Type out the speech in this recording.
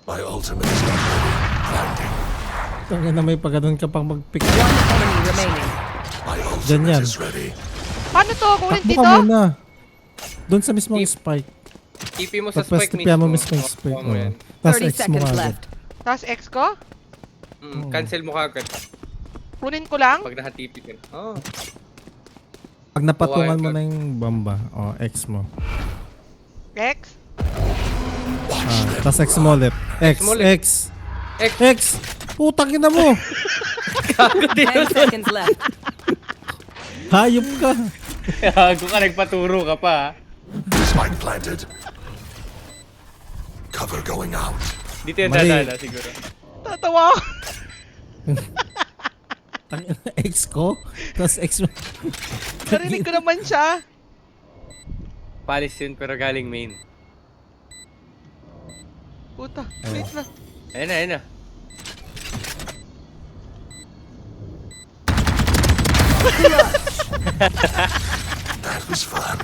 My ultimate is not ready. Landing. Tangin na may pagano'n ka pang mag-pick. One enemy remaining. My Dyan yan. ultimate is ready. Paano to? Kunin Takbo dito? ka muna. Doon sa mismong Tip. spike. TP mo sa Tapos spike tipihan mo mismo. mismong spike. Makuha mo yan. Tapos 30 X mo seconds agad. left. Tapos X ko? Cancel mo kagad Kunin ko lang? pag naka-TP ka. Oh. Pag napatungan mo Wire na yung bamba, X mo. X? Tapos X mo ulit. X, mo ulit. X. X. X! Putang ina mo! 10 seconds left. Hayop ka! Gago ka, nagpaturo ka pa. Spike planted. Cover going out. Dito yung Mali. dadala siguro. Tatawa ako. Tangina, X ko? Tapos X mo. Narinig ko naman siya. Palis yun pero galing main. Puta, wait lang. Ayun na, ayun na. That was fun.